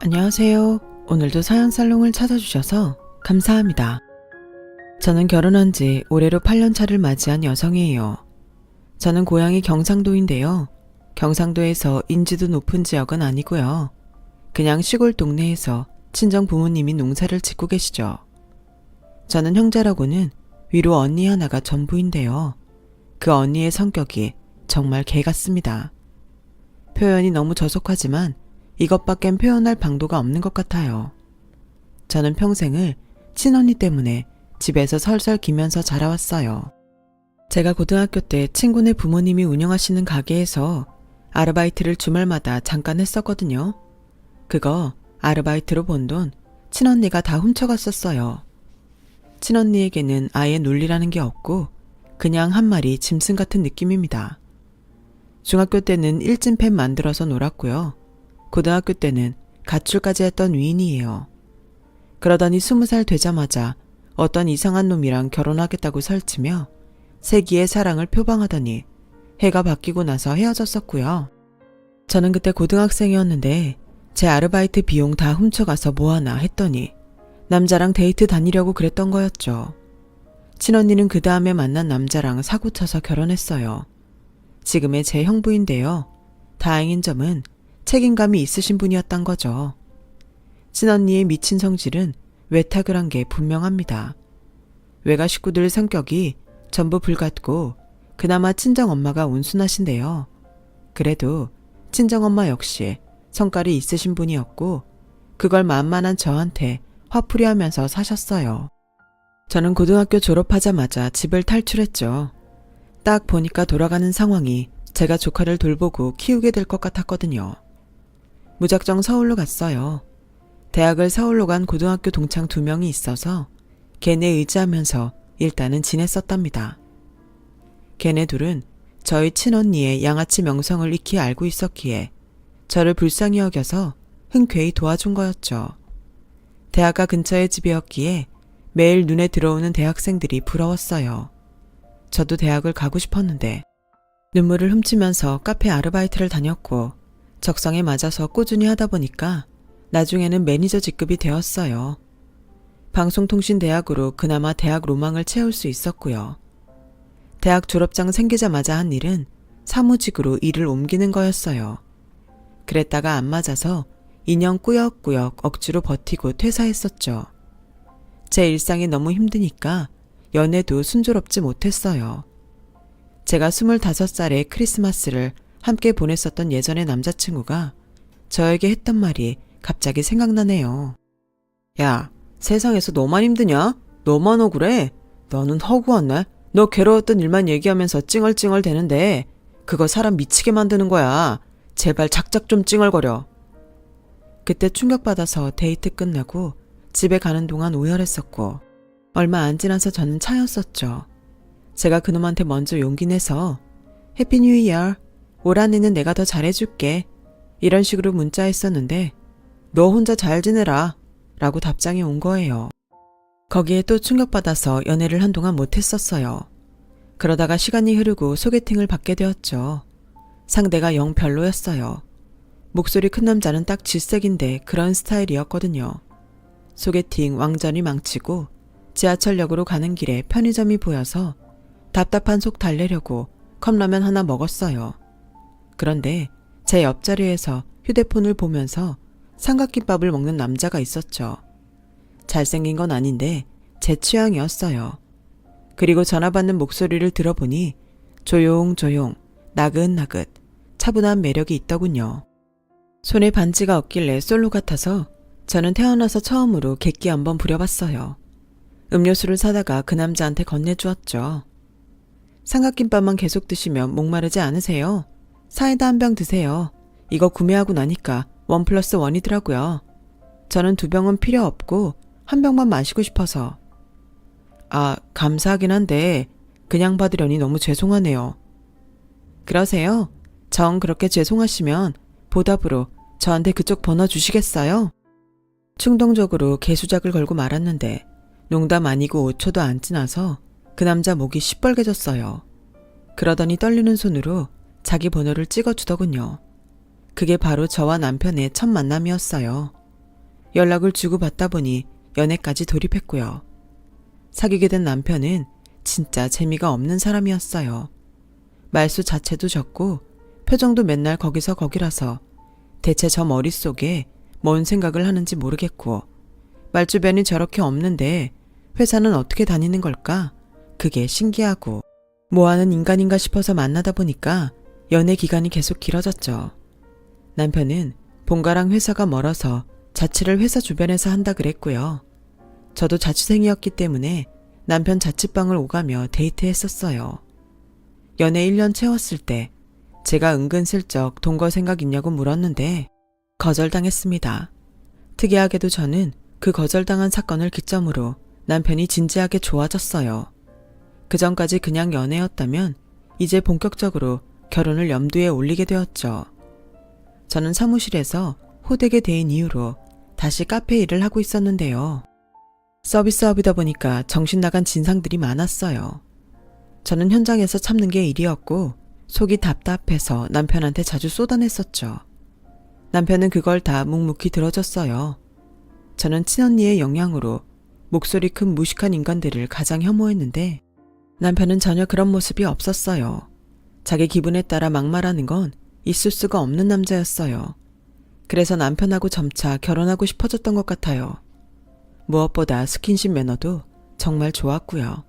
안녕하세요. 오늘도 사연살롱을 찾아주셔서 감사합니다. 저는 결혼한 지 올해로 8년 차를 맞이한 여성이에요. 저는 고향이 경상도인데요. 경상도에서 인지도 높은 지역은 아니고요. 그냥 시골 동네에서 친정 부모님이 농사를 짓고 계시죠. 저는 형제라고는 위로 언니 하나가 전부인데요. 그 언니의 성격이 정말 개 같습니다. 표현이 너무 저속하지만 이것밖엔 표현할 방도가 없는 것 같아요. 저는 평생을 친언니 때문에 집에서 설설 기면서 자라왔어요. 제가 고등학교 때 친구네 부모님이 운영하시는 가게에서 아르바이트를 주말마다 잠깐 했었거든요. 그거 아르바이트로 번 돈 친언니가 다 훔쳐갔었어요. 친언니에게는 아예 논리라는 게 없고 그냥 한 마리 짐승 같은 느낌입니다. 중학교 때는 일진팬 만들어서 놀았고요. 고등학교 때는 가출까지 했던 위인이에요. 그러더니 20살 되자마자 어떤 이상한 놈이랑 결혼하겠다고 설치며 세기의 사랑을 표방하더니 해가 바뀌고 나서 헤어졌었고요. 저는 그때 고등학생이었는데 제 아르바이트 비용 다 훔쳐가서 뭐하나 했더니 남자랑 데이트 다니려고 그랬던 거였죠. 친언니는 그 다음에 만난 남자랑 사고쳐서 결혼했어요. 지금의 제 형부인데요. 다행인 점은 책임감이 있으신 분이었단 거죠. 친언니의 미친 성질은 외탁을 한 게 분명합니다. 외가 식구들 성격이 전부 불같고 그나마 친정엄마가 온순하신데요. 그래도 친정엄마 역시 성깔이 있으신 분이었고 그걸 만만한 저한테 화풀이하면서 사셨어요. 저는 고등학교 졸업하자마자 집을 탈출했죠. 딱 보니까 돌아가는 상황이 제가 조카를 돌보고 키우게 될 것 같았거든요. 무작정 서울로 갔어요. 대학을 서울로 간 고등학교 동창 2명이 있어서 걔네 의지하면서 일단은 지냈었답니다. 걔네 둘은 저희 친언니의 양아치 명성을 익히 알고 있었기에 저를 불쌍히 여겨서 흔쾌히 도와준 거였죠. 대학가 근처의 집이었기에 매일 눈에 들어오는 대학생들이 부러웠어요. 저도 대학을 가고 싶었는데 눈물을 훔치면서 카페 아르바이트를 다녔고 적성에 맞아서 꾸준히 하다 보니까 나중에는 매니저 직급이 되었어요. 방송통신대학으로 그나마 대학 로망을 채울 수 있었고요. 대학 졸업장 생기자마자 한 일은 사무직으로 일을 옮기는 거였어요. 그랬다가 안 맞아서 2년 꾸역꾸역 억지로 버티고 퇴사했었죠. 제 일상이 너무 힘드니까 연애도 순조롭지 못했어요. 제가 25살에 크리스마스를 함께 보냈었던 예전의 남자친구가 저에게 했던 말이 갑자기 생각나네요. 야, 세상에서 너만 힘드냐? 너만 억울해? 너는 허구하네? 너 괴로웠던 일만 얘기하면서 찡얼찡얼 대는데 그거 사람 미치게 만드는 거야. 제발 작작 좀 찡얼거려. 그때 충격받아서 데이트 끝나고 집에 가는 동안 오열했었고 얼마 안 지나서 저는 차였었죠. 제가 그놈한테 먼저 용기 내서 해피 뉴 이어, 올 한해는 내가 더 잘해줄게 이런 식으로 문자했었는데 너 혼자 잘 지내라 라고 답장이 온 거예요. 거기에 또 충격받아서 연애를 한동안 못했었어요. 그러다가 시간이 흐르고 소개팅을 받게 되었죠. 상대가 영 별로였어요. 목소리 큰 남자는 딱 질색인데 그런 스타일이었거든요. 소개팅 완전히 망치고 지하철역으로 가는 길에 편의점이 보여서 답답한 속 달래려고 컵라면 하나 먹었어요. 그런데 제 옆자리에서 휴대폰을 보면서 삼각김밥을 먹는 남자가 있었죠. 잘생긴 건 아닌데 제 취향이었어요. 그리고 전화 받는 목소리를 들어보니 조용조용 나긋나긋 차분한 매력이 있더군요. 손에 반지가 없길래 솔로 같아서 저는 태어나서 처음으로 객기 한번 부려봤어요. 음료수를 사다가 그 남자한테 건네주었죠. 삼각김밥만 계속 드시면 목마르지 않으세요? 사이다 한 병 드세요. 이거 구매하고 나니까 1+1이더라고요. 저는 2병은 필요 없고 한 병만 마시고 싶어서. 아, 감사하긴 한데 그냥 받으려니 너무 죄송하네요. 그러세요? 정 그렇게 죄송하시면 보답으로 저한테 그쪽 번호 주시겠어요? 충동적으로 개수작을 걸고 말았는데 농담 아니고 5초도 안 지나서 그 남자 목이 시뻘개졌어요. 그러더니 떨리는 손으로 자기 번호를 찍어주더군요. 그게 바로 저와 남편의 첫 만남이었어요. 연락을 주고받다 보니 연애까지 돌입했고요. 사귀게 된 남편은 진짜 재미가 없는 사람이었어요. 말수 자체도 적고 표정도 맨날 거기서 거기라서 대체 저 머릿속에 뭔 생각을 하는지 모르겠고 말주변이 저렇게 없는데 회사는 어떻게 다니는 걸까? 그게 신기하고 뭐하는 인간인가 싶어서 만나다 보니까 연애 기간이 계속 길어졌죠. 남편은 본가랑 회사가 멀어서 자취를 회사 주변에서 한다 그랬고요. 저도 자취생이었기 때문에 남편 자취방을 오가며 데이트했었어요. 연애 1년 채웠을 때 제가 은근슬쩍 동거 생각 있냐고 물었는데 거절당했습니다. 특이하게도 저는 그 거절당한 사건을 기점으로 남편이 진지하게 좋아졌어요. 그전까지 그냥 연애였다면 이제 본격적으로 결혼을 염두에 올리게 되었죠. 저는 사무실에서 호되게 대인 이유로 다시 카페 일을 하고 있었는데요. 서비스업이다 보니까 정신 나간 진상들이 많았어요. 저는 현장에서 참는 게 일이었고 속이 답답해서 남편한테 자주 쏟아냈었죠. 남편은 그걸 다 묵묵히 들어줬어요. 저는 친언니의 영향으로 목소리 큰 무식한 인간들을 가장 혐오했는데 남편은 전혀 그런 모습이 없었어요. 자기 기분에 따라 막말하는 건 있을 수가 없는 남자였어요. 그래서 남편하고 점차 결혼하고 싶어졌던 것 같아요. 무엇보다 스킨십 매너도 정말 좋았고요.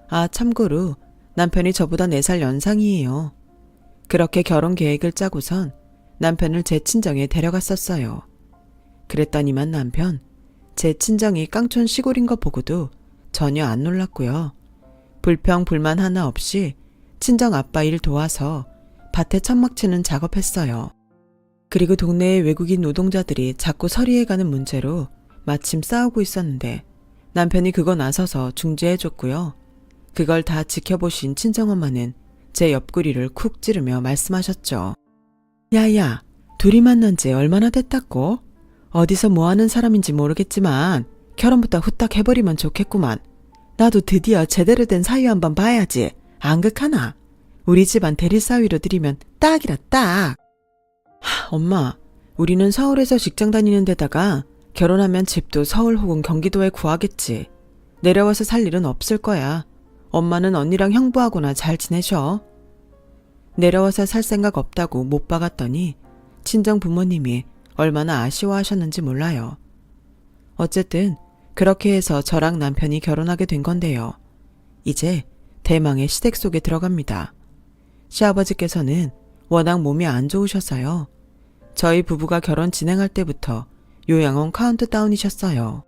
아, 참고로 남편이 저보다 4살 연상이에요. 그렇게 결혼 계획을 짜고선 남편을 제 친정에 데려갔었어요. 그랬더니만 남편, 제 친정이 깡촌 시골인 거 보고도 전혀 안 놀랐고요. 불평 불만 하나 없이 친정 아빠 일 도와서 밭에 천막 치는 작업했어요. 그리고 동네의 외국인 노동자들이 자꾸 서리해가는 문제로 마침 싸우고 있었는데 남편이 그거 나서서 중재해줬고요. 그걸 다 지켜보신 친정엄마는 제 옆구리를 쿡 찌르며 말씀하셨죠. 야야, 둘이 만난 지 얼마나 됐다고? 어디서 뭐하는 사람인지 모르겠지만 결혼부터 후딱 해버리면 좋겠구만. 나도 드디어 제대로 된 사위 한번 봐야지. 안 극하나? 우리 집안 대리사위로 들이면 딱이라 딱. 엄마, 우리는 서울에서 직장 다니는 데다가 결혼하면 집도 서울 혹은 경기도에 구하겠지. 내려와서 살 일은 없을 거야. 엄마는 언니랑 형부하고나 잘 지내셔. 내려와서 살 생각 없다고 못 박았더니 친정 부모님이 얼마나 아쉬워하셨는지 몰라요. 어쨌든 그렇게 해서 저랑 남편이 결혼하게 된 건데요. 이제 대망의 시댁 속에 들어갑니다. 시아버지께서는 워낙 몸이 안 좋으셔서요. 저희 부부가 결혼 진행할 때부터 요양원 카운트다운이셨어요.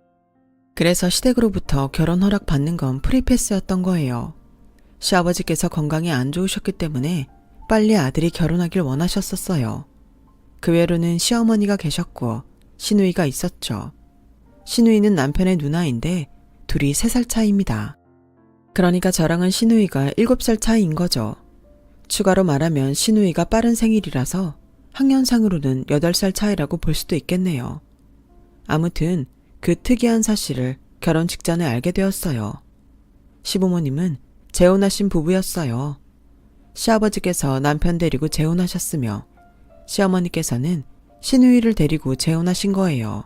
그래서 시댁으로부터 결혼 허락 받는 건 프리패스였던 거예요. 시아버지께서 건강이 안 좋으셨기 때문에 빨리 아들이 결혼하길 원하셨었어요. 그 외로는 시어머니가 계셨고 시누이가 있었죠. 시누이는 남편의 누나인데 둘이 3살 차이입니다. 그러니까 저랑은 시누이가 7살 차이인 거죠. 추가로 말하면 시누이가 빠른 생일이라서 학년상으로는 8살 차이라고 볼 수도 있겠네요. 아무튼 그 특이한 사실을 결혼 직전에 알게 되었어요. 시부모님은 재혼하신 부부였어요. 시아버지께서 남편 데리고 재혼하셨으며 시어머니께서는 시누이를 데리고 재혼하신 거예요.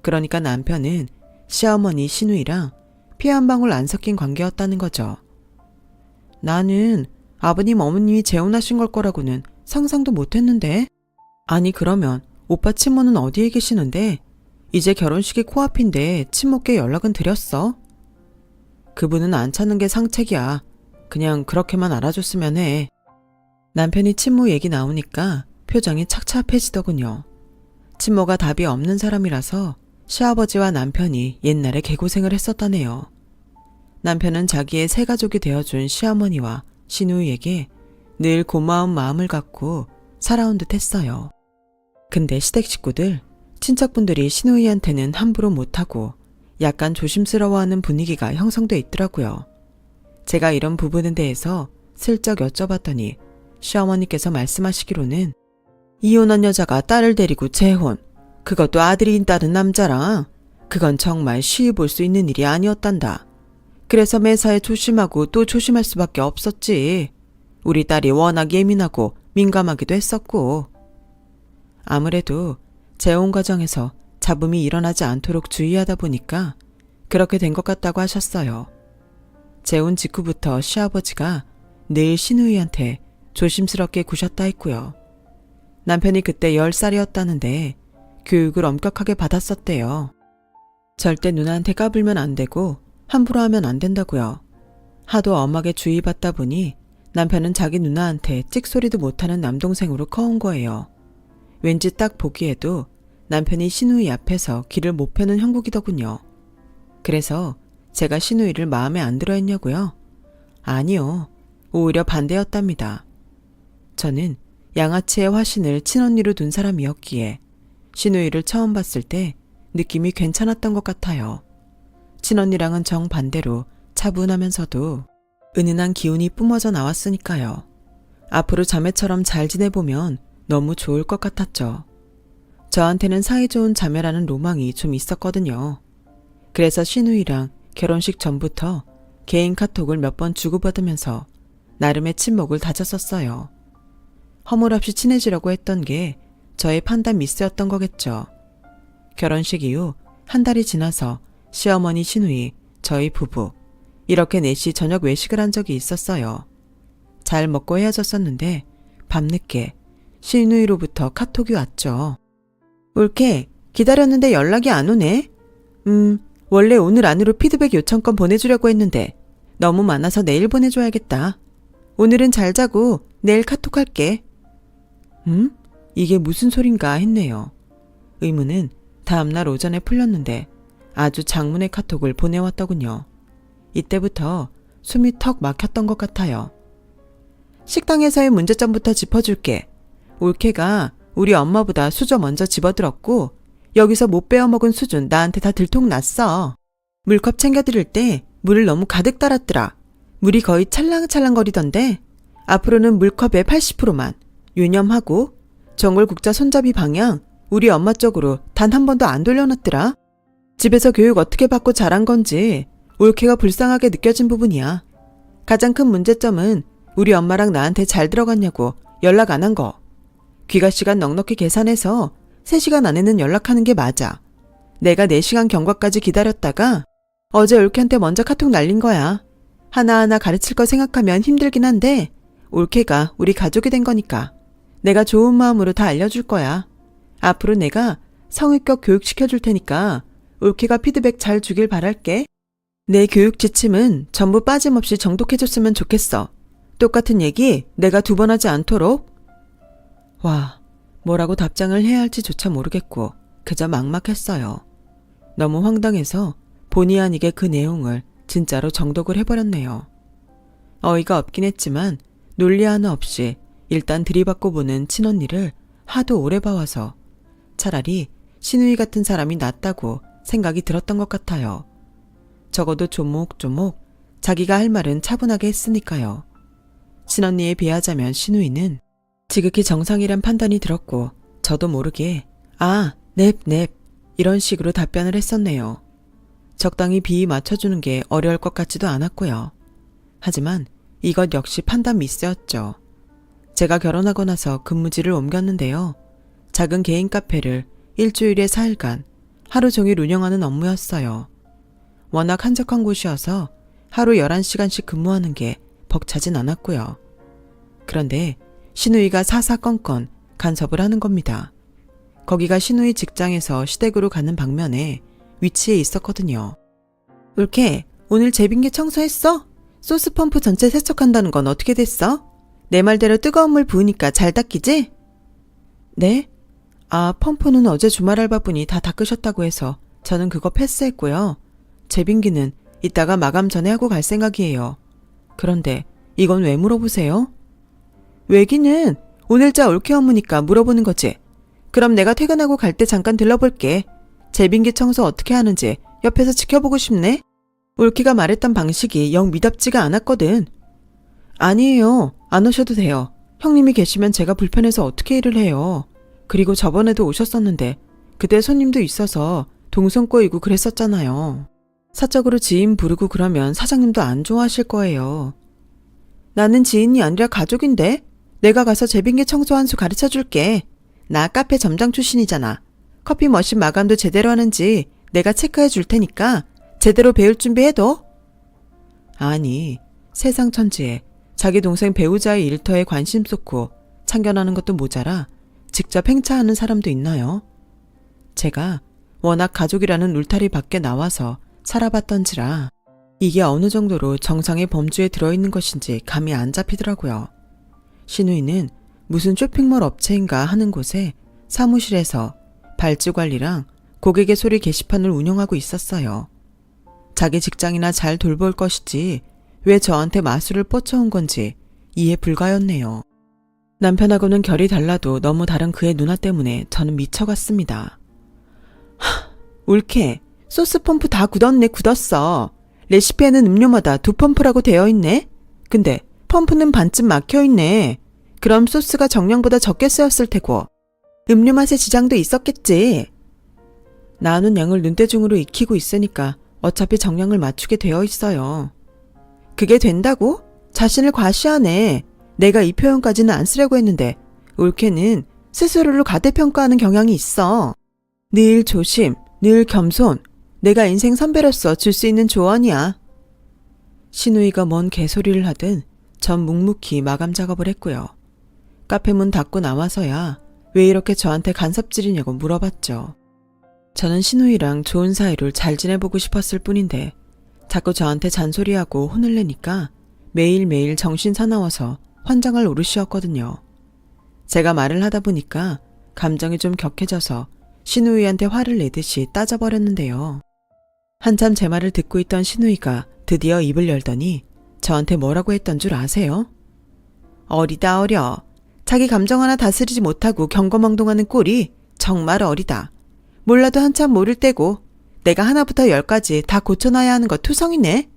그러니까 남편은 시어머니 시누이랑 피 한 방울 안 섞인 관계였다는 거죠. 나는 아버님 어머님이 재혼하신 걸 거라고는 상상도 못했는데. 아니 그러면 오빠 친모는 어디에 계시는데? 이제 결혼식이 코앞인데 친모께 연락은 드렸어? 그분은 안 찾는 게 상책이야. 그냥 그렇게만 알아줬으면 해. 남편이 친모 얘기 나오니까 표정이 착잡해지더군요. 친모가 답이 없는 사람이라서 시아버지와 남편이 옛날에 개고생을 했었다네요. 남편은 자기의 새 가족이 되어준 시어머니와 시누이에게 늘 고마운 마음을 갖고 살아온 듯 했어요. 근데 시댁 식구들, 친척분들이 시누이한테는 함부로 못하고 약간 조심스러워하는 분위기가 형성돼 있더라고요. 제가 이런 부분에 대해서 슬쩍 여쭤봤더니 시어머니께서 말씀하시기로는 이혼한 여자가 딸을 데리고 재혼, 그것도 아들이 있다는 남자랑, 그건 정말 쉬이 볼 수 있는 일이 아니었단다. 그래서 매사에 조심하고 또 조심할 수밖에 없었지. 우리 딸이 워낙 예민하고 민감하기도 했었고. 아무래도 재혼 과정에서 잡음이 일어나지 않도록 주의하다 보니까 그렇게 된 것 같다고 하셨어요. 재혼 직후부터 시아버지가 늘 신우이한테 조심스럽게 구셨다 했고요. 남편이 그때 10살이었다는데 교육을 엄격하게 받았었대요. 절대 누나한테 까불면 안 되고 함부로 하면 안 된다고요. 하도 엄하게 주의받다 보니 남편은 자기 누나한테 찍소리도 못하는 남동생으로 커온 거예요. 왠지 딱 보기에도 남편이 신우이 앞에서 길을 못 펴는 형국이더군요. 그래서 제가 신우이를 마음에 안 들어 했냐고요? 아니요. 오히려 반대였답니다. 저는 양아치의 화신을 친언니로 둔 사람이었기에 신우이를 처음 봤을 때 느낌이 괜찮았던 것 같아요. 친언니랑은 정반대로 차분하면서도 은은한 기운이 뿜어져 나왔으니까요. 앞으로 자매처럼 잘 지내보면 너무 좋을 것 같았죠. 저한테는 사이좋은 자매라는 로망이 좀 있었거든요. 그래서 신우이랑 결혼식 전부터 개인 카톡을 몇 번 주고받으면서 나름의 친목을 다졌었어요. 허물없이 친해지려고 했던 게 저의 판단 미스였던 거겠죠. 결혼식 이후 한 달이 지나서 시어머니 신우이, 저희 부부 이렇게 넷이 저녁 외식을 한 적이 있었어요. 잘 먹고 헤어졌었는데 밤늦게 신우이로부터 카톡이 왔죠. 올케, 기다렸는데 연락이 안 오네? 원래 오늘 안으로 피드백 요청권 보내주려고 했는데 너무 많아서 내일 보내줘야겠다. 오늘은 잘 자고 내일 카톡할게. 이게 무슨 소린가 했네요. 의문은 다음날 오전에 풀렸는데 아주 장문의 카톡을 보내왔더군요. 이때부터 숨이 턱 막혔던 것 같아요. 식당에서의 문제점부터 짚어줄게. 올케가 우리 엄마보다 수저 먼저 집어들었고 여기서 못 빼어먹은 수준 나한테 다 들통났어. 물컵 챙겨드릴 때 물을 너무 가득 따랐더라. 물이 거의 찰랑찰랑거리던데 앞으로는 물컵의 80%만 유념하고 전골국자 손잡이 방향 우리 엄마 쪽으로 단 한 번도 안 돌려놨더라. 집에서 교육 어떻게 받고 자란 건지 올케가 불쌍하게 느껴진 부분이야. 가장 큰 문제점은 우리 엄마랑 나한테 잘 들어갔냐고 연락 안 한 거. 귀가 시간 넉넉히 계산해서 3시간 안에는 연락하는 게 맞아. 내가 4시간 경과까지 기다렸다가 어제 올케한테 먼저 카톡 날린 거야. 하나하나 가르칠 거 생각하면 힘들긴 한데 올케가 우리 가족이 된 거니까 내가 좋은 마음으로 다 알려줄 거야. 앞으로 내가 성의껏 교육시켜줄 테니까 올케가 피드백 잘 주길 바랄게. 내 교육 지침은 전부 빠짐없이 정독해줬으면 좋겠어. 똑같은 얘기 내가 2번 하지 않도록. 와, 뭐라고 답장을 해야 할지조차 모르겠고 그저 막막했어요. 너무 황당해서 본의 아니게 그 내용을 진짜로 정독을 해버렸네요. 어이가 없긴 했지만 논리 하나 없이 일단 들이받고 보는 친언니를 하도 오래 봐와서 차라리 신우이 같은 사람이 낫다고 생각이 들었던 것 같아요. 적어도 조목조목 자기가 할 말은 차분하게 했으니까요. 친언니에 비하자면 신우이는 지극히 정상이란 판단이 들었고 저도 모르게 넵 이런 식으로 답변을 했었네요. 적당히 비위 맞춰주는 게 어려울 것 같지도 않았고요. 하지만 이것 역시 판단 미스였죠. 제가 결혼하고 나서 근무지를 옮겼는데요. 작은 개인 카페를 일주일에 4일간 하루 종일 운영하는 업무였어요. 워낙 한적한 곳이어서 하루 11시간씩 근무하는 게 벅차진 않았고요. 그런데 신우이가 사사건건 간섭을 하는 겁니다. 거기가 신우이 직장에서 시댁으로 가는 방면에 위치해 있었거든요. 올케, 오늘 제빙기 청소했어? 소스 펌프 전체 세척한다는 건 어떻게 됐어? 내 말대로 뜨거운 물 부으니까 잘 닦이지? 네? 펌프는 어제 주말 알바분이 다 닦으셨다고 해서 저는 그거 패스했고요. 제빙기는 이따가 마감 전에 하고 갈 생각이에요. 그런데 이건 왜 물어보세요? 왜기는 오늘자 올케 업무니까 물어보는 거지. 그럼 내가 퇴근하고 갈 때 잠깐 들러볼게. 제빙기 청소 어떻게 하는지 옆에서 지켜보고 싶네. 올케가 말했던 방식이 영 미답지가 않았거든. 아니에요. 안 오셔도 돼요. 형님이 계시면 제가 불편해서 어떻게 일을 해요. 그리고 저번에도 오셨었는데 그때 손님도 있어서 동선 꼬이고 그랬었잖아요. 사적으로 지인 부르고 그러면 사장님도 안 좋아하실 거예요. 나는 지인이 아니라 가족인데 내가 가서 제빙기 청소 한 수 가르쳐줄게. 나 카페 점장 출신이잖아. 커피 머신 마감도 제대로 하는지 내가 체크해 줄 테니까 제대로 배울 준비해둬. 아니, 세상 천지에 자기 동생 배우자의 일터에 관심 쏟고 참견하는 것도 모자라 직접 행차하는 사람도 있나요? 제가 워낙 가족이라는 울타리 밖에 나와서 살아봤던지라 이게 어느 정도로 정상의 범주에 들어있는 것인지 감이 안 잡히더라고요. 신우이는 무슨 쇼핑몰 업체인가 하는 곳에 사무실에서 발주 관리랑 고객의 소리 게시판을 운영하고 있었어요. 자기 직장이나 잘 돌볼 것이지 왜 저한테 마술을 뻗쳐온 건지 이해 불가였네요. 남편하고는 결이 달라도 너무 다른 그의 누나 때문에 저는 미쳐갔습니다. 옳게 소스 펌프 다 굳었어. 레시피에는 음료마다 2펌프라고 되어 있네. 근데 펌프는 반쯤 막혀 있네. 그럼 소스가 정량보다 적게 쓰였을 테고 음료 맛에 지장도 있었겠지. 나눈 양을 눈대중으로 익히고 있으니까 어차피 정량을 맞추게 되어 있어요. 그게 된다고? 자신을 과시하네. 내가 이 표현까지는 안 쓰려고 했는데 옳게는 스스로를 과대평가하는 경향이 있어. 늘 조심, 늘 겸손. 내가 인생 선배로서 줄 수 있는 조언이야. 신우이가 뭔 개소리를 하든 전 묵묵히 마감 작업을 했고요. 카페 문 닫고 나와서야 왜 이렇게 저한테 간섭질이냐고 물어봤죠. 저는 신우이랑 좋은 사이로 잘 지내보고 싶었을 뿐인데 자꾸 저한테 잔소리하고 혼을 내니까 매일매일 정신 사나워서 환장할 노릇이었거든요. 제가 말을 하다 보니까 감정이 좀 격해져서 신우이한테 화를 내듯이 따져버렸는데요. 한참 제 말을 듣고 있던 신우이가 드디어 입을 열더니 저한테 뭐라고 했던 줄 아세요? 어리다 어려. 자기 감정 하나 다스리지 못하고 경거망동하는 꼴이 정말 어리다. 몰라도 한참 모를 때고 내가 하나부터 10까지 다 고쳐놔야 하는 거 투성이네.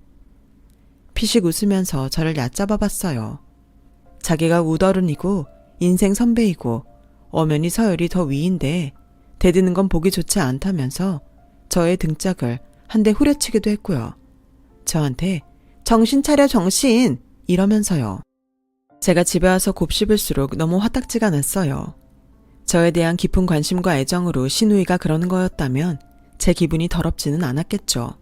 피식 웃으면서 저를 얕잡아봤어요. 자기가 우더른이고 인생 선배이고 엄연히 서열이 더 위인데 대드는 건 보기 좋지 않다면서 저의 등짝을 한 대 후려치기도 했고요. 저한테 정신 차려 정신 이러면서요. 제가 집에 와서 곱씹을수록 너무 화딱지가 났어요. 저에 대한 깊은 관심과 애정으로 신우이가 그러는 거였다면 제 기분이 더럽지는 않았겠죠.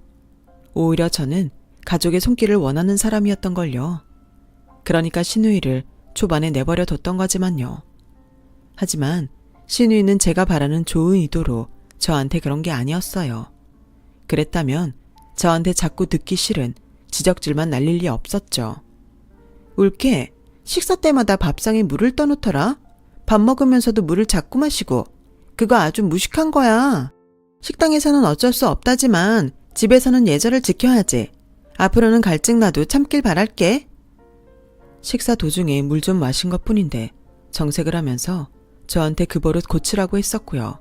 오히려 저는 가족의 손길을 원하는 사람이었던걸요. 그러니까 신우이를 초반에 내버려 뒀던 거지만요. 하지만 신우이는 제가 바라는 좋은 의도로 저한테 그런 게 아니었어요. 그랬다면 저한테 자꾸 듣기 싫은 지적질만 날릴 리 없었죠. 옳게 식사 때마다 밥상에 물을 떠놓더라. 밥 먹으면서도 물을 자꾸 마시고 그거 아주 무식한 거야. 식당에서는 어쩔 수 없다지만 집에서는 예절을 지켜야지. 앞으로는 갈증 나도 참길 바랄게. 식사 도중에 물 좀 마신 것뿐인데 정색을 하면서 저한테 그 버릇 고치라고 했었고요.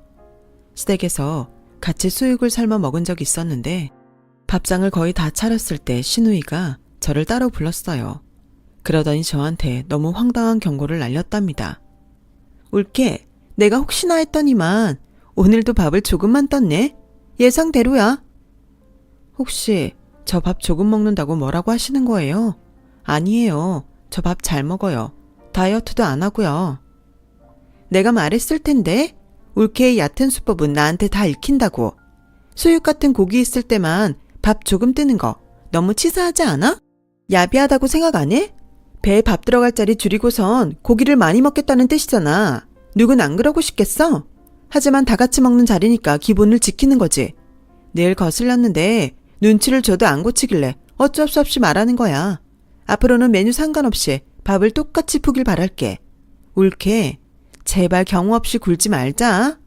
시댁에서 같이 수육을 삶아 먹은 적이 있었는데 밥상을 거의 다 차렸을 때 신우이가 저를 따로 불렀어요. 그러더니 저한테 너무 황당한 경고를 날렸답니다. 옳게 내가 혹시나 했더니만 오늘도 밥을 조금만 떴네. 예상대로야. 혹시 저 밥 조금 먹는다고 뭐라고 하시는 거예요? 아니에요. 저 밥 잘 먹어요. 다이어트도 안 하고요. 내가 말했을 텐데 옳게의 얕은 수법은 나한테 다 읽힌다고. 수육 같은 고기 있을 때만 밥 조금 뜨는 거 너무 치사하지 않아? 야비하다고 생각 안 해? 배에 밥 들어갈 자리 줄이고선 고기를 많이 먹겠다는 뜻이잖아. 누군 안 그러고 싶겠어? 하지만 다 같이 먹는 자리니까 기본을 지키는 거지. 늘 거슬렸는데 눈치를 줘도 안 고치길래 어쩔 수 없이 말하는 거야. 앞으로는 메뉴 상관없이 밥을 똑같이 푸길 바랄게. 옳게 제발 경우 없이 굴지 말자.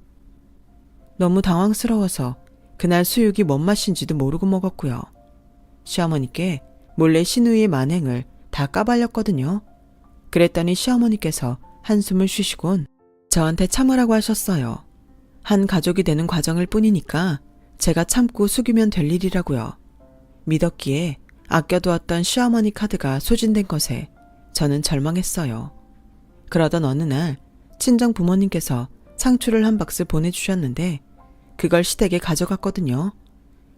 너무 당황스러워서 그날 수육이 뭔 맛인지도 모르고 먹었고요. 시어머니께 몰래 신우이의 만행을 다 까발렸거든요. 그랬더니 시어머니께서 한숨을 쉬시곤 저한테 참으라고 하셨어요. 한 가족이 되는 과정일 뿐이니까 제가 참고 숙이면 될 일이라고요. 믿었기에 아껴두었던 시어머니 카드가 소진된 것에 저는 절망했어요. 그러던 어느 날 친정 부모님께서 상추를 한 박스 보내주셨는데 그걸 시댁에 가져갔거든요.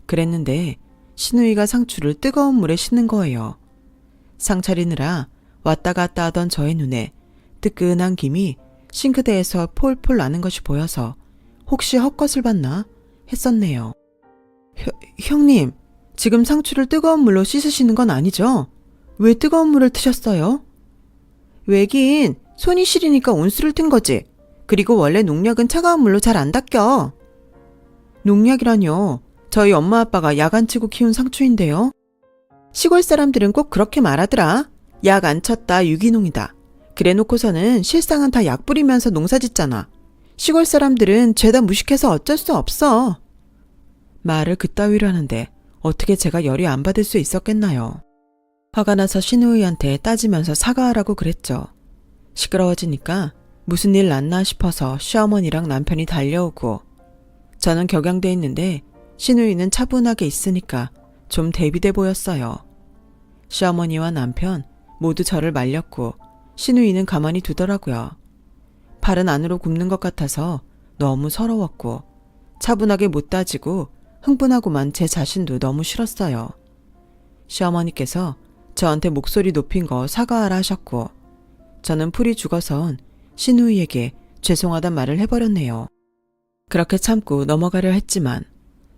그랬는데 신우이가 상추를 뜨거운 물에 씻는 거예요. 상 차리느라 왔다 갔다 하던 저의 눈에 뜨끈한 김이 싱크대에서 폴폴 나는 것이 보여서 혹시 헛것을 봤나 했었네요. 형님, 지금 상추를 뜨거운 물로 씻으시는 건 아니죠? 왜 뜨거운 물을 트셨어요? 왜긴 손이 시리니까 온수를 튼 거지. 그리고 원래 농약은 차가운 물로 잘 안 닦여. 농약이라뇨. 저희 엄마 아빠가 약 안 치고 키운 상추인데요. 시골 사람들은 꼭 그렇게 말하더라. 약 안 쳤다 유기농이다. 그래놓고서는 실상은 다 약 뿌리면서 농사 짓잖아. 시골 사람들은 죄다 무식해서 어쩔 수 없어. 말을 그따위로 하는데 어떻게 제가 열이 안 받을 수 있었겠나요. 화가 나서 신우이한테 따지면서 사과하라고 그랬죠. 시끄러워지니까 무슨 일 났나 싶어서 시어머니랑 남편이 달려오고 저는 격양돼 있는데 신우이는 차분하게 있으니까 좀 대비돼 보였어요. 시어머니와 남편 모두 저를 말렸고 신우이는 가만히 두더라고요. 팔은 안으로 굽는 것 같아서 너무 서러웠고 차분하게 못 따지고 흥분하고만 제 자신도 너무 싫었어요. 시어머니께서 저한테 목소리 높인 거 사과하라 하셨고 저는 풀이 죽어선 신우이에게 죄송하단 말을 해버렸네요. 그렇게 참고 넘어가려 했지만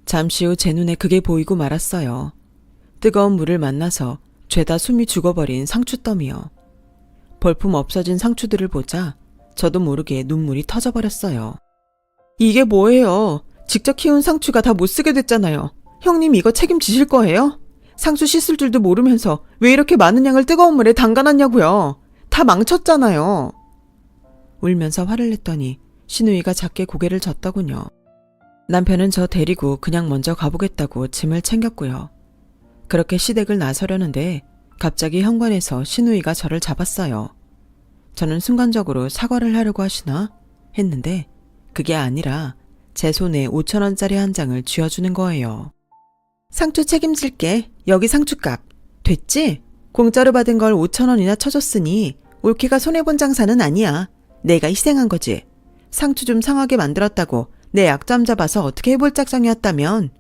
잠시 후 제 눈에 그게 보이고 말았어요. 뜨거운 물을 만나서 죄다 숨이 죽어버린 상추더미요. 볼품 없어진 상추들을 보자 저도 모르게 눈물이 터져버렸어요. 이게 뭐예요? 직접 키운 상추가 다 못쓰게 됐잖아요. 형님 이거 책임지실 거예요? 상추 씻을 줄도 모르면서 왜 이렇게 많은 양을 뜨거운 물에 담가놨냐고요. 다 망쳤잖아요. 울면서 화를 냈더니 신우이가 작게 고개를 젓더군요. 남편은 저 데리고 그냥 먼저 가보겠다고 짐을 챙겼고요. 그렇게 시댁을 나서려는데 갑자기 현관에서 신우이가 저를 잡았어요. 저는 순간적으로 사과를 하려고 하시나 했는데 그게 아니라 제 손에 5,000원짜리 한 장을 쥐어주는 거예요. 상추 책임질게. 여기 상추값. 됐지? 공짜로 받은 걸 5,000원이나 쳐줬으니 올케가 손해본 장사는 아니야. 내가 희생한 거지. 상추 좀 상하게 만들었다고 내 약점 잡아서 어떻게 해볼 작정이었다면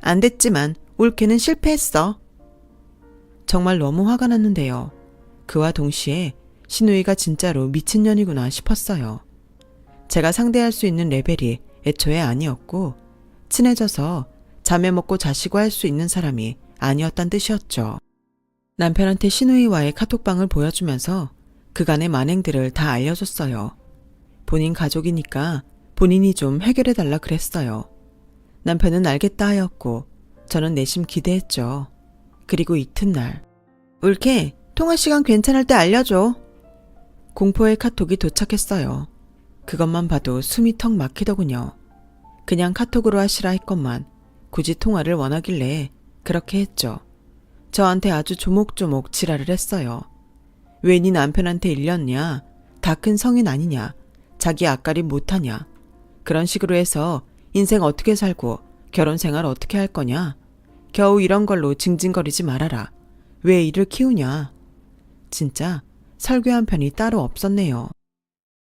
안 됐지만 올케는 실패했어. 정말 너무 화가 났는데요. 그와 동시에 신우이가 진짜로 미친년이구나 싶었어요. 제가 상대할 수 있는 레벨이 애초에 아니었고 친해져서 자매 먹고 자시고 할 수 있는 사람이 아니었단 뜻이었죠. 남편한테 신우이와의 카톡방을 보여주면서 그간의 만행들을 다 알려줬어요. 본인 가족이니까 본인이 좀 해결해달라 그랬어요. 남편은 알겠다 하였고 저는 내심 기대했죠. 그리고 이튿날 올케 통화 시간 괜찮을 때 알려줘. 공포의 카톡이 도착했어요. 그것만 봐도 숨이 턱 막히더군요. 그냥 카톡으로 하시라 했건만 굳이 통화를 원하길래 그렇게 했죠. 저한테 아주 조목조목 지랄을 했어요. 왜 네 남편한테 일렸냐? 다 큰 성인 아니냐? 자기 앞가림 못하냐? 그런 식으로 해서 인생 어떻게 살고 결혼 생활 어떻게 할 거냐? 겨우 이런 걸로 징징거리지 말아라. 왜 이를 키우냐? 진짜 설교한 편이 따로 없었네요.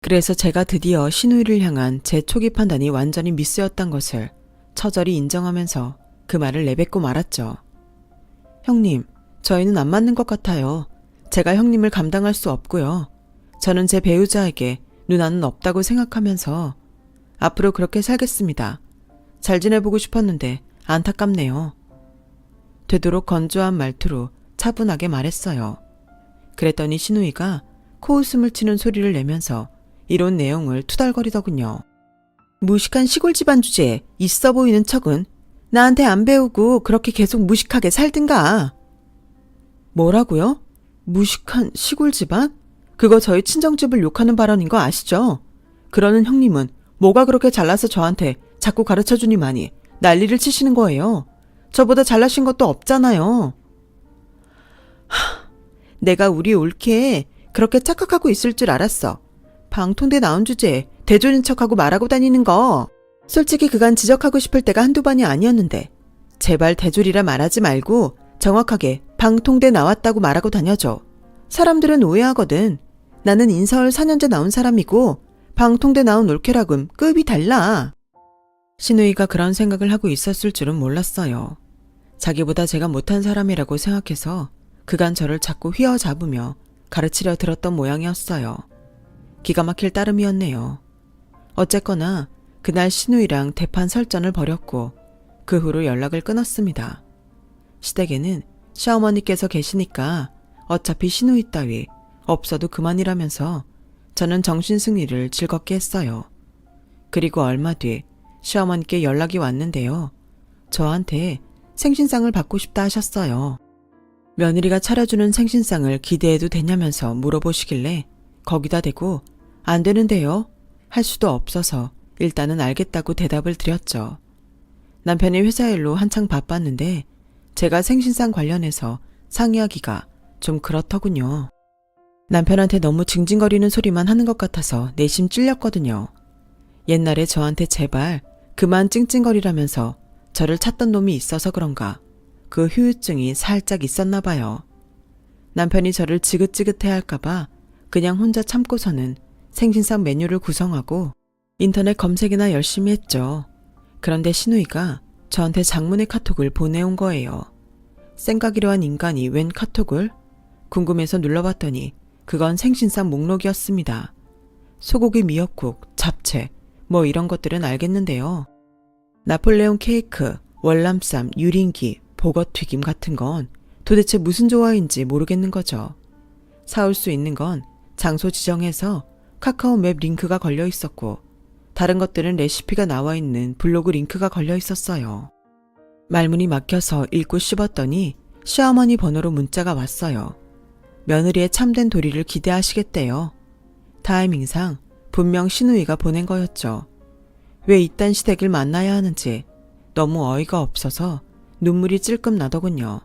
그래서 제가 드디어 신우이를 향한 제 초기 판단이 완전히 미스였단 것을 처절히 인정하면서 그 말을 내뱉고 말았죠. 형님, 저희는 안 맞는 것 같아요. 제가 형님을 감당할 수 없고요. 저는 제 배우자에게 누나는 없다고 생각하면서 앞으로 그렇게 살겠습니다. 잘 지내보고 싶었는데 안타깝네요. 되도록 건조한 말투로 차분하게 말했어요. 그랬더니 신우이가 코웃음을 치는 소리를 내면서 이런 내용을 투덜거리더군요. 무식한 시골 집안 주제에 있어 보이는 척은 나한테 안 배우고 그렇게 계속 무식하게 살든가. 뭐라고요? 무식한 시골 집안? 그거 저희 친정집을 욕하는 발언인 거 아시죠? 그러는 형님은 뭐가 그렇게 잘나서 저한테 자꾸 가르쳐주니만이 난리를 치시는 거예요. 저보다 잘나신 것도 없잖아요. 내가 우리 올케에 그렇게 착각하고 있을 줄 알았어. 방통대 나온 주제에 대조인 척하고 말하고 다니는 거. 솔직히 그간 지적하고 싶을 때가 한두 번이 아니었는데 제발 대졸이라 말하지 말고 정확하게 방통대 나왔다고 말하고 다녀줘. 사람들은 오해하거든. 나는 인서울 4년제 나온 사람이고 방통대 나온 올케라금 급이 달라. 신우이가 그런 생각을 하고 있었을 줄은 몰랐어요. 자기보다 제가 못한 사람이라고 생각해서 그간 저를 자꾸 휘어잡으며 가르치려 들었던 모양이었어요. 기가 막힐 따름이었네요. 어쨌거나 그날 신우이랑 대판 설전을 벌였고 그 후로 연락을 끊었습니다. 시댁에는 시어머니께서 계시니까 어차피 신우이 따위 없어도 그만이라면서 저는 정신승리를 즐겁게 했어요. 그리고 얼마 뒤 시어머니께 연락이 왔는데요. 저한테 생신상을 받고 싶다 하셨어요. 며느리가 차려주는 생신상을 기대해도 되냐면서 물어보시길래 거기다 대고 안 되는데요? 할 수도 없어서 일단은 알겠다고 대답을 드렸죠. 남편이 회사 일로 한창 바빴는데 제가 생신상 관련해서 상의하기가 좀 그렇더군요. 남편한테 너무 징징거리는 소리만 하는 것 같아서 내심 찔렸거든요. 옛날에 저한테 제발 그만 찡찡거리라면서 저를 찾던 놈이 있어서 그런가 그 후유증이 살짝 있었나 봐요. 남편이 저를 지긋지긋해 할까봐 그냥 혼자 참고서는 생신상 메뉴를 구성하고 인터넷 검색이나 열심히 했죠. 그런데 신우이가 저한테 장문의 카톡을 보내온 거예요. 생각이려 한 인간이 웬 카톡을? 궁금해서 눌러봤더니 그건 생신상 목록이었습니다. 소고기 미역국, 잡채, 뭐 이런 것들은 알겠는데요. 나폴레옹 케이크, 월남쌈, 유린기, 보거튀김 같은 건 도대체 무슨 조화인지 모르겠는 거죠. 사올 수 있는 건 장소 지정해서 카카오 맵 링크가 걸려 있었고 다른 것들은 레시피가 나와 있는 블로그 링크가 걸려 있었어요. 말문이 막혀서 읽고 씹었더니 시어머니 번호로 문자가 왔어요. 며느리의 참된 도리를 기대하시겠대요. 타이밍상 분명 신우이가 보낸 거였죠. 왜 이딴 시댁을 만나야 하는지 너무 어이가 없어서 눈물이 찔끔 나더군요.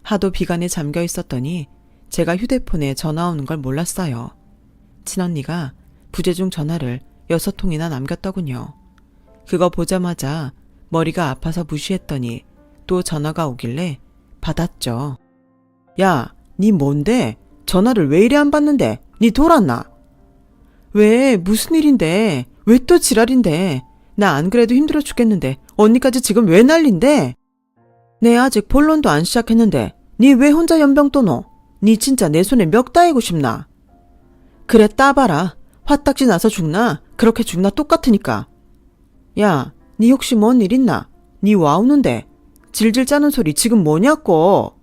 하도 비관에 잠겨 있었더니 제가 휴대폰에 전화 오는 걸 몰랐어요. 친언니가 부재중 전화를 6통이나 남겼더군요. 그거 보자마자 머리가 아파서 무시했더니 또 전화가 오길래 받았죠. 야, 니 뭔데? 전화를 왜 이래 안 받는데? 니 돌았나? 왜 무슨 일인데? 왜 또 지랄인데? 나 안 그래도 힘들어 죽겠는데 언니까지 지금 왜 난린데? 내 아직 본론도 안 시작했는데 니 왜 혼자 연병 떠노? 니 진짜 내 손에 멱 따이고 싶나? 그래 따봐라. 화딱지 나서 죽나? 그렇게 죽나 똑같으니까. 야, 니 혹시 뭔 일 있나? 니 와우는데 질질 짜는 소리 지금 뭐냐고?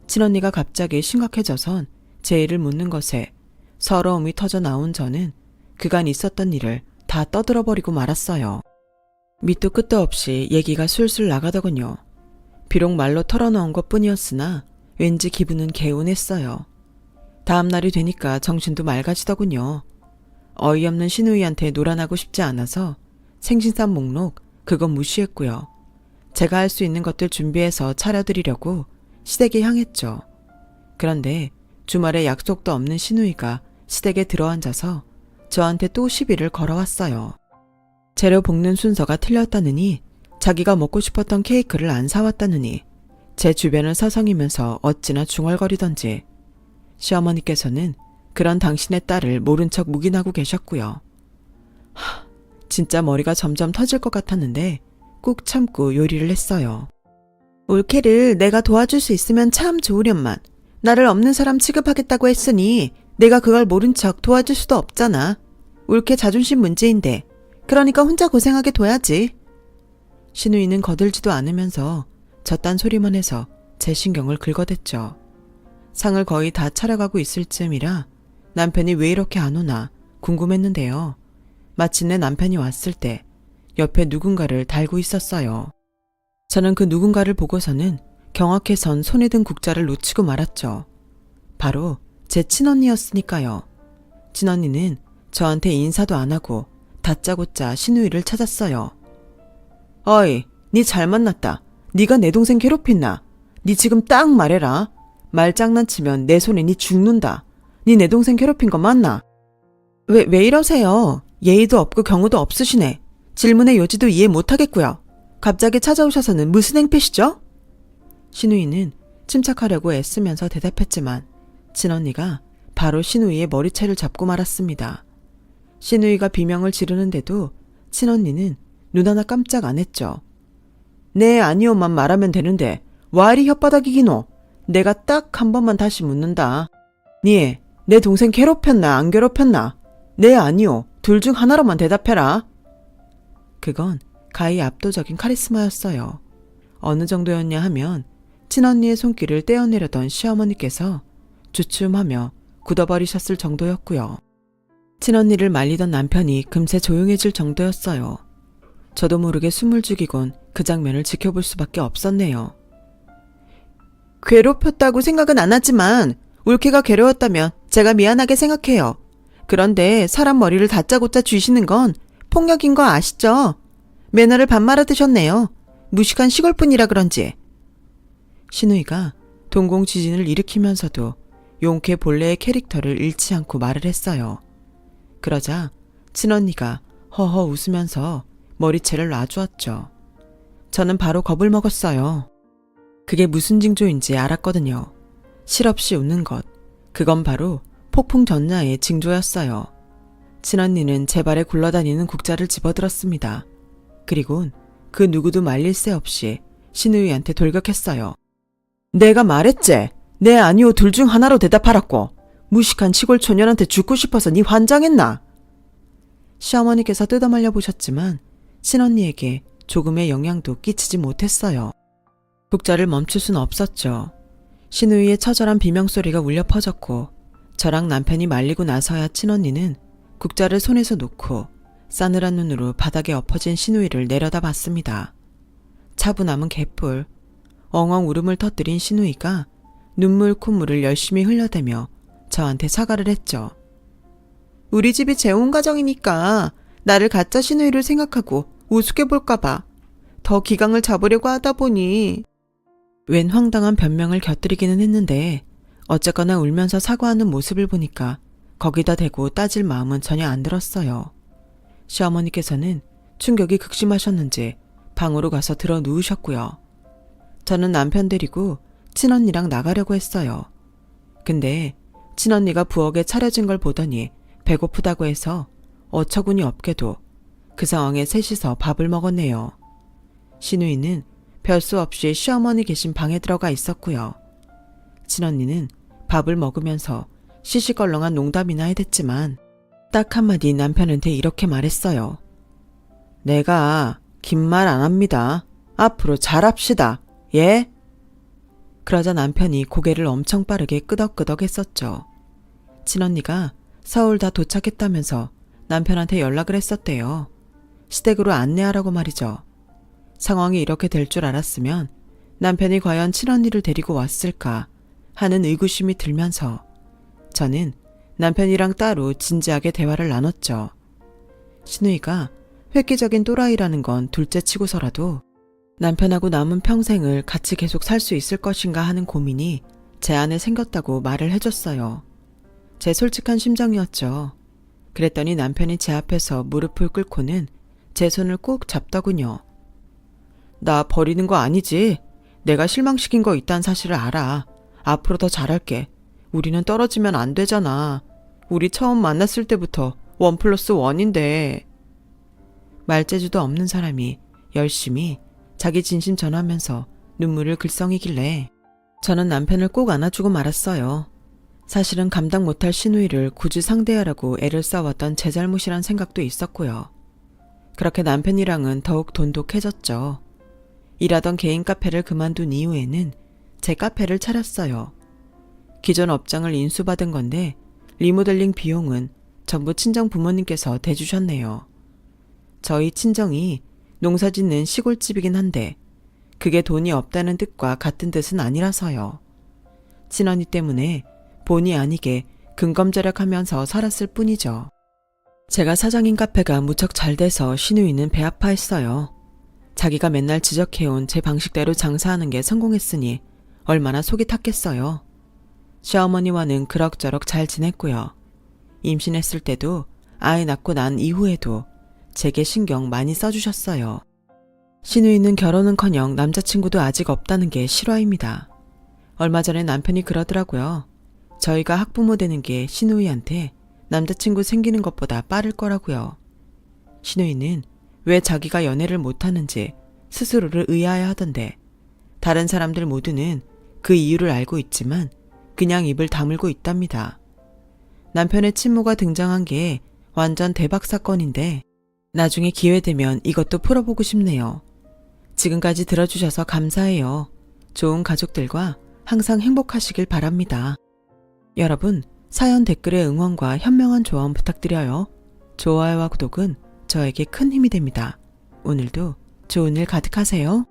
친언니가 갑자기 심각해져선 제 일을 묻는 것에 서러움이 터져 나온 저는 그간 있었던 일을 다 떠들어버리고 말았어요. 밑도 끝도 없이 얘기가 술술 나가더군요. 비록 말로 털어놓은 것뿐이었으나 왠지 기분은 개운했어요. 다음 날이 되니까 정신도 맑아지더군요. 어이없는 신우이한테 놀아나고 싶지 않아서 생신상 목록 그건 무시했고요. 제가 할 수 있는 것들 준비해서 차려드리려고 시댁에 향했죠. 그런데 주말에 약속도 없는 신우이가 시댁에 들어앉아서 저한테 또 시비를 걸어왔어요. 재료 볶는 순서가 틀렸다느니 자기가 먹고 싶었던 케이크를 안 사왔다느니 제 주변을 서성이면서 어찌나 중얼거리던지 시어머니께서는 그런 당신의 딸을 모른 척 묵인하고 계셨고요. 진짜 머리가 점점 터질 것 같았는데 꾹 참고 요리를 했어요. 올케를 내가 도와줄 수 있으면 참 좋으련만 나를 없는 사람 취급하겠다고 했으니 내가 그걸 모른 척 도와줄 수도 없잖아. 올케 자존심 문제인데 그러니까 혼자 고생하게 둬야지. 신우이는 거들지도 않으면서 저딴 소리만 해서 제 신경을 긁어댔죠. 상을 거의 다 차려가고 있을 즈음이라 남편이 왜 이렇게 안 오나 궁금했는데요. 마침내 남편이 왔을 때 옆에 누군가를 달고 있었어요. 저는 그 누군가를 보고서는 경악해선 손에 든 국자를 놓치고 말았죠. 바로 제 친언니였으니까요. 친언니는 저한테 인사도 안 하고 다짜고짜 신우이를 찾았어요. 어이, 니 잘 만났다. 니가 내 동생 괴롭혔나? 니 지금 딱 말해라. 말장난치면 내 손에 니 죽는다. 니 내 동생 괴롭힌 거 맞나? 왜 이러세요? 예의도 없고 경우도 없으시네. 질문의 요지도 이해 못하겠고요. 갑자기 찾아오셔서는 무슨 행패시죠? 신우이는 침착하려고 애쓰면서 대답했지만 친언니가 바로 신우이의 머리채를 잡고 말았습니다. 신우이가 비명을 지르는데도 친언니는 눈 하나 깜짝 안 했죠. 네 아니요만 말하면 되는데 와 이리 혓바닥이기노. 내가 딱 한 번만 다시 묻는다. 니 내 동생 괴롭혔나 안 괴롭혔나? 네 아니요 둘 중 하나로만 대답해라. 그건 가히 압도적인 카리스마였어요. 어느 정도였냐 하면 친언니의 손길을 떼어내려던 시어머니께서 주춤하며 굳어버리셨을 정도였고요. 친언니를 말리던 남편이 금세 조용해질 정도였어요. 저도 모르게 숨을 죽이곤 그 장면을 지켜볼 수밖에 없었네요. 괴롭혔다고 생각은 안 하지만 울케가 괴로웠다면 제가 미안하게 생각해요. 그런데 사람 머리를 다짜고짜 쥐시는 건 폭력인 거 아시죠? 매너를 밥 말아 드셨네요. 무식한 시골분이라 그런지. 신우이가 동공지진을 일으키면서도 용케 본래의 캐릭터를 잃지 않고 말을 했어요. 그러자 친언니가 허허 웃으면서 머리채를 놔주었죠. 저는 바로 겁을 먹었어요. 그게 무슨 징조인지 알았거든요. 실없이 웃는 것. 그건 바로 폭풍 전야의 징조였어요. 친언니는 제 발에 굴러다니는 국자를 집어들었습니다. 그리곤 그 누구도 말릴 새 없이 신우이한테 돌격했어요. 내가 말했지. 네 아니오 둘 중 하나로 대답하라고. 무식한 시골 초년한테 죽고 싶어서 네 환장했나? 시어머니께서 뜯어말려 보셨지만 친언니에게 조금의 영향도 끼치지 못했어요. 국자를 멈출 순 없었죠. 신우이의 처절한 비명소리가 울려 퍼졌고 저랑 남편이 말리고 나서야 친언니는 국자를 손에서 놓고 싸늘한 눈으로 바닥에 엎어진 신우이를 내려다봤습니다. 차분함은 개뿔. 엉엉 울음을 터뜨린 신우이가 눈물 콧물을 열심히 흘려대며 저한테 사과를 했죠. 우리 집이 재혼 가정이니까 나를 가짜 신우이를 생각하고 우습게 볼까봐 더 기강을 잡으려고 하다 보니. 웬 황당한 변명을 곁들이기는 했는데 어쨌거나 울면서 사과하는 모습을 보니까 거기다 대고 따질 마음은 전혀 안 들었어요. 시어머니께서는 충격이 극심하셨는지 방으로 가서 들어 누우셨고요. 저는 남편 데리고 친언니랑 나가려고 했어요. 근데 친언니가 부엌에 차려진 걸 보더니 배고프다고 해서 어처구니 없게도 그 상황에 셋이서 밥을 먹었네요. 신우이는 별 수 없이 시어머니 계신 방에 들어가 있었고요. 친언니는 밥을 먹으면서 시시껄렁한 농담이나 해댔지만 딱 한마디 남편한테 이렇게 말했어요. 내가 긴 말 안 합니다. 앞으로 잘합시다. 예? 그러자 남편이 고개를 엄청 빠르게 끄덕끄덕 했었죠. 친언니가 서울 다 도착했다면서 남편한테 연락을 했었대요. 시댁으로 안내하라고 말이죠. 상황이 이렇게 될 줄 알았으면 남편이 과연 친언니를 데리고 왔을까 하는 의구심이 들면서 저는 남편이랑 따로 진지하게 대화를 나눴죠. 신우이가 획기적인 또라이라는 건 둘째 치고서라도 남편하고 남은 평생을 같이 계속 살 수 있을 것인가 하는 고민이 제 안에 생겼다고 말을 해줬어요. 제 솔직한 심정이었죠. 그랬더니 남편이 제 앞에서 무릎을 꿇고는 제 손을 꼭 잡더군요. 나 버리는 거 아니지? 내가 실망시킨 거 있다는 사실을 알아. 앞으로 더 잘할게. 우리는 떨어지면 안 되잖아. 우리 처음 만났을 때부터 1+1인데. 말재주도 없는 사람이 열심히 자기 진심 전하면서 눈물을 글썽이길래 저는 남편을 꼭 안아주고 말았어요. 사실은 감당 못할 신우이를 굳이 상대하라고 애를 써왔던 제 잘못이란 생각도 있었고요. 그렇게 남편이랑은 더욱 돈독해졌죠. 일하던 개인 카페를 그만둔 이후에는 제 카페를 차렸어요. 기존 업장을 인수받은 건데 리모델링 비용은 전부 친정 부모님께서 대주셨네요. 저희 친정이 농사짓는 시골집이긴 한데 그게 돈이 없다는 뜻과 같은 뜻은 아니라서요. 친언니 때문에 본의 아니게 근검절약하면서 살았을 뿐이죠. 제가 사장인 카페가 무척 잘 돼서 신우이는 배 아파했어요. 자기가 맨날 지적해온 제 방식대로 장사하는 게 성공했으니 얼마나 속이 탔겠어요. 시어머니와는 그럭저럭 잘 지냈고요. 임신했을 때도 아이 낳고 난 이후에도 제게 신경 많이 써주셨어요. 신우이는 결혼은커녕 남자친구도 아직 없다는 게 실화입니다. 얼마 전에 남편이 그러더라고요. 저희가 학부모 되는 게 신우이한테 남자친구 생기는 것보다 빠를 거라고요. 신우이는 왜 자기가 연애를 못하는지 스스로를 의아해하던데 다른 사람들 모두는 그 이유를 알고 있지만 그냥 입을 다물고 있답니다. 남편의 친모가 등장한 게 완전 대박 사건인데 나중에 기회 되면 이것도 풀어보고 싶네요. 지금까지 들어주셔서 감사해요. 좋은 가족들과 항상 행복하시길 바랍니다. 여러분, 사연 댓글에 응원과 현명한 조언 부탁드려요. 좋아요와 구독은 저에게 큰 힘이 됩니다. 오늘도 좋은 일 가득하세요.